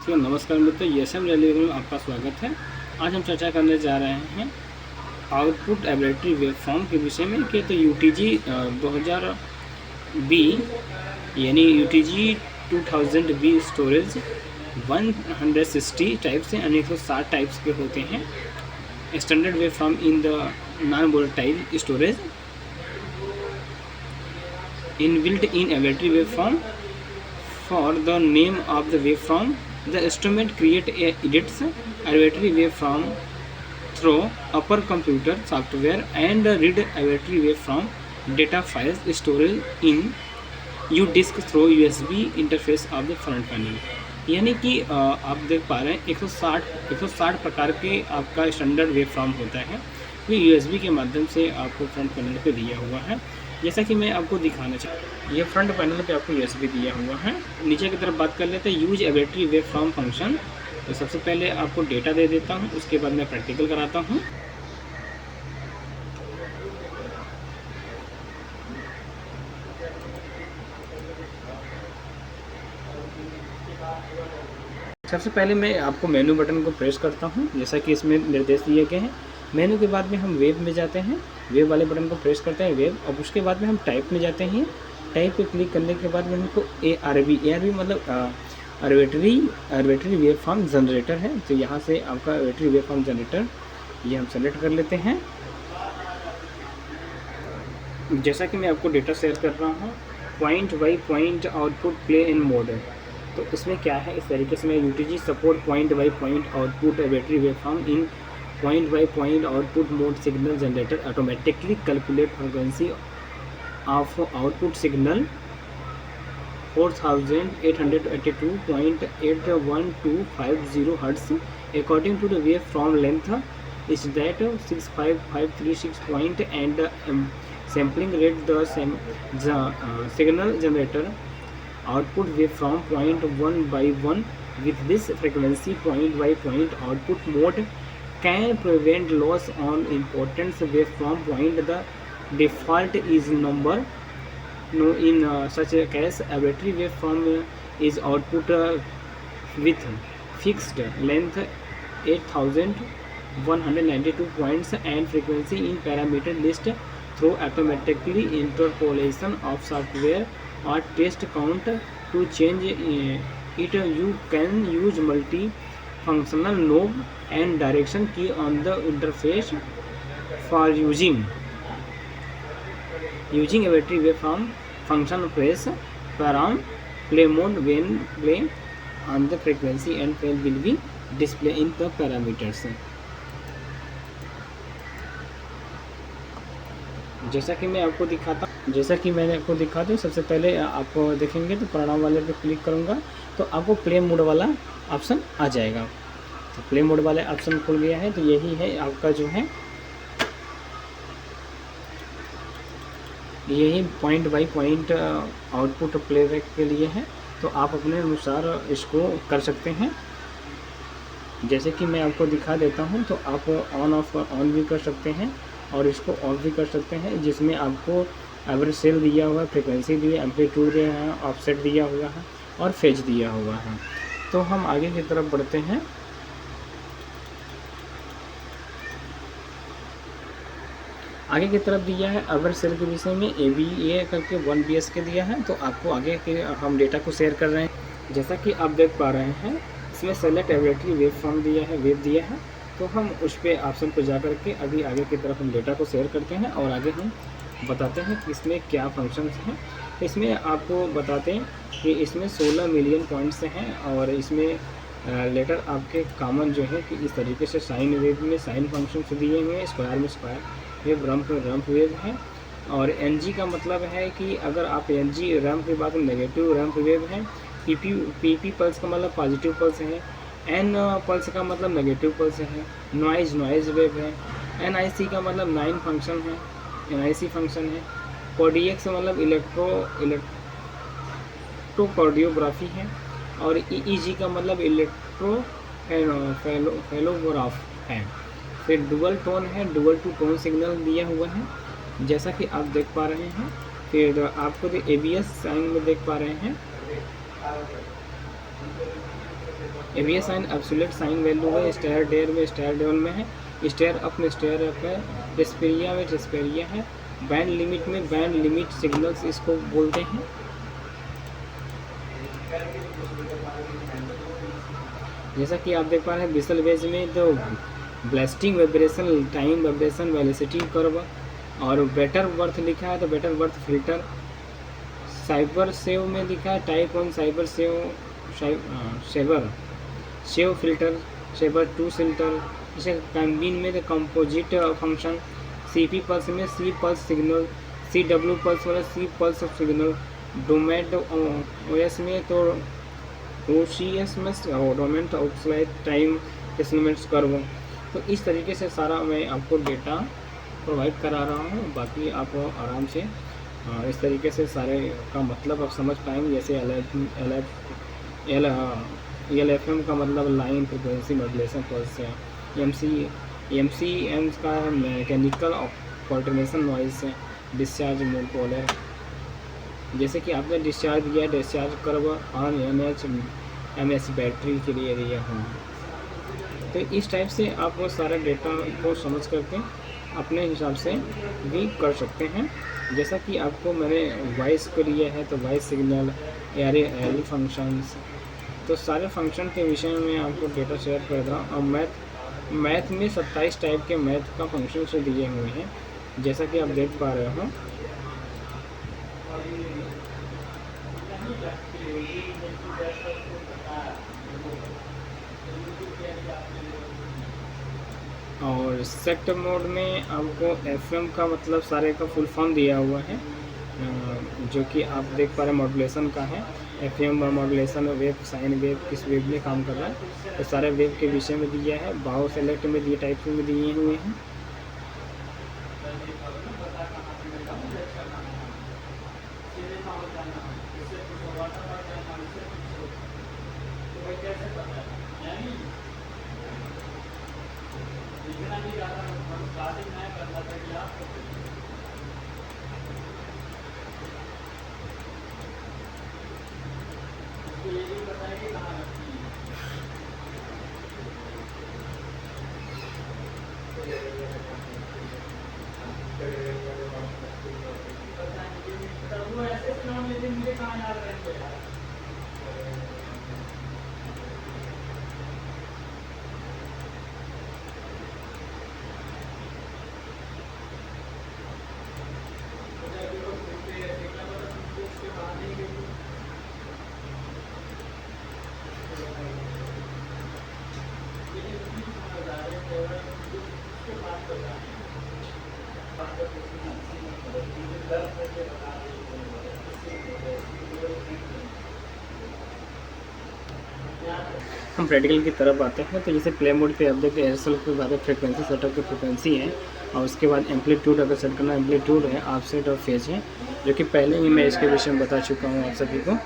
तो नमस्कार मित्रों, ESM रेलवे में आपका स्वागत है। आज हम चर्चा करने जा रहे हैं आउटपुट एबिलिटी वेवफॉर्म के विषय में कि तो UTG 2000B यानी UTG 2000B स्टोरेज 160 टाइप्स से 160 टाइप्स के होते हैं। Standard waveform in the non volatile storage inbuilt in ability waveform for the name of the waveform. The instrument edits arbitrary waveform through upper computer software and read arbitrary waveform data files stored in U-disk through USB interface of the front panel. यानी कि आप देख पा रहे हैं 160 प्रकार के आपका स्टैंडर्ड वेवफॉर्म होता है, ये USB के माध्यम से आपको फ्रंट पैनल पे दिया हुआ है। जैसा कि मैं आपको दिखाना चाहूँ, ये फ्रंट पैनल पे आपको USB दिया हुआ है। नीचे की तरफ बात कर लेते हैं यूज एबिलिटी वेवफॉर्म फंक्शन। तो सबसे पहले आपको डेटा दे देता हूँ, उसके बाद मैं प्रैक्टिकल कराता हूँ। सबसे पहले मैं आपको मेनू बटन को प्रेस करता हूँ, जैसा कि इसमें निर्देश दिए गए हैं। मेनू के बाद में हम वेब में जाते हैं, वेब वाले बटन को प्रेस करते हैं वेब। अब उसके बाद में हम टाइप में जाते हैं। टाइप पे क्लिक करने के बाद में हमको ARB मतलब आर्बिट्री वेवफॉर्म जनरेटर है। तो यहाँ से आपका आर्बिट्री वेवफॉर्म जनरेटर ये हम सेलेक्ट कर लेते हैं। जैसा कि मैं आपको डेटा शेयर कर रहा हूँ, point by point output play in mode है। तो इसमें क्या है, इस तरीके से मैं UTG support point by point output arbitrary waveform in point by point output mode signal generator automatically calculate frequency of output signal 4882.81250 Hz according to the waveform length is that 65536 point and sampling rate the signal generator output waveform point one by one. With this frequency point by point output mode can prevent loss on important waveform point. The default is number. No, in such a case, arbitrary waveform is output with fixed length 8192 points and frequency in parameter list through automatically interpolation of software or test count. To change it, you can use multi-functional knob and direction key on the interface. For using arbitrary waveform function, press param play mode when play on the frequency and fail will be display in the parameters. जैसा कि मैंने आपको दिखाता हूँ, सबसे पहले आप देखेंगे तो परिणाम वाले पे क्लिक करूँगा तो आपको प्ले मोड वाला ऑप्शन आ जाएगा। तो प्ले मोड वाले ऑप्शन खुल गया है। तो यही है आपका जो है, यही point by point output playback के लिए है। तो आप अपने अनुसार इसको कर सकते हैं। जैसे कि मैं आपको दिखा देता हूं, तो आप ऑन भी कर सकते हैं और इसको ऑफ भी कर सकते हैं, जिसमें आपको एवरेज सेल दिया हुआ है, फ्रिक्वेंसी दी है, एम्पलीट्यूड दिया है, ऑफसेट दिया हुआ है और फेज दिया हुआ है। तो हम आगे की तरफ बढ़ते हैं। आगे की तरफ दिया है एवरेज सेल के विषय में ABA करके 1BS के दिया है। तो आपको आगे के हम डेटा को शेयर कर रहे हैं। जैसा कि आप देख पा रहे हैं, इसमें सेलेक्ट एबिलिटी वेवफॉर्म दिया है, वेब दिया है। तो हम उस पर ऑप्शन पर जा कर के अभी आगे की तरफ हम डेटा को शेयर करते हैं और आगे हम बताते हैं कि इसमें क्या फंक्शंस हैं। इसमें आपको बताते हैं कि इसमें 16 मिलियन पॉइंट्स हैं और इसमें लेटर आपके कॉमन जो है कि इस तरीके से साइन वेव में साइन फंक्शंस दिए हुए हैं, स्क्वायर में स्क्वायर वेव, रम्प वेव है। और NG का मतलब है कि अगर आप NG रम्प की बात में नेगेटिव रम्प वेव है। PP पल्स का मतलब पॉजिटिव पल्स है। N पल्स का मतलब नेगेटिव पल्स है। नॉइज वेव है। NIC का मतलब 9 फंक्शन है, NIC फंक्शन है। कोडियक्स मतलब इलेक्ट्रोकार्डियोग्राफी है। और EEG का मतलब इलेक्ट्रोफेलोग्राफ है। फिर डुअल टोन है, डुअल टू टोन सिग्नल दिया हुआ है, जैसा कि आप देख पा रहे हैं। फिर आपको ABS साइन में देख पा रहे हैं। AVA sign absolute sine value है, स्टेयर डेयर में स्टेयर डाउन में है, स्टेयर अप में स्टेयर अप है, डिस्पेरिया में डिस्पेरिया है, बैंड लिमिट में बैंड लिमिट सिग्नल्स इसको बोलते हैं। जैसा कि आप देख पा रहे हैं बिसल वेज में तो blasting vibration, time vibration, velocity curve और बेटर वर्थ लिखा है तो Butterworth filter. Chebyshev में लिखा है टाइप 1 साइबर सेव फिल्टर, सेवर 2 फिल्टर। जैसे कैम्बिन में तो कंपोजिट फंक्शन, सीपी पल्स में C pulse signal, C W pulse वाला सी पल्स सिग्नल। डोमेट ओएस में तो OCS में डोमेट आउटसाइड टाइम एस्टिमेट्स कर्व। तो इस तरीके से सारा मैं आपको डेटा प्रोवाइड करा रहा हूँ। बाकी आप आराम से इस तरीके से सारे का मतलब आप समझ पाएंगे। जैसे LFM का मतलब लाइन फ्रिक्वेंसी मॉड्यूलेशन पल्स है, MCM का मैकेनिकल ऑल्टरनेशन नॉइस है, डिस्चार्ज मोनोपोलर। जैसे कि आपने डिस्चार्ज दिया, discharge curve on NH/MS battery के लिए दिया हूँ। तो इस टाइप से आप वो सारा डेटा को समझ करके अपने हिसाब से भी कर सकते हैं। जैसा कि आपको मैंने वॉइस को लिया है तो वॉइस सिग्नल, एरे फंक्शंस, तो सारे फंक्शन के विषय में आपको डेटा शेयर कर रहा हूँ। और मैथ में 27 टाइप के मैथ का फंक्शन से दिए हुए हैं, जैसा कि आप देख पा रहे हो। और सेट मोड में आपको FM का मतलब सारे का फुल फॉर्म दिया हुआ है, जो कि आप देख पा रहे हैं मॉड्यूलेशन का है। FM modulation wave, sine wave किस वेव में काम कर रहा है, तो सारे वेव के विषय में दिया है। बाउ सेलेक्ट में दिए टाइप में दिए हुए हैं। हम प्रैक्टिकल की तरफ आते हैं। तो जैसे प्ले मोड पे आप देखते हैं एयरसेल के बाद फ्रिक्वेंसी सेटअप की फ्रिक्वेंसी है, और उसके बाद एम्पलीट्यूड अगर सेट करना, एम्पलीट्यूड है, ऑफसेट और फेज है, जो कि पहले ही मैं इसके विषय में बता चुका हूँ आप सभी को।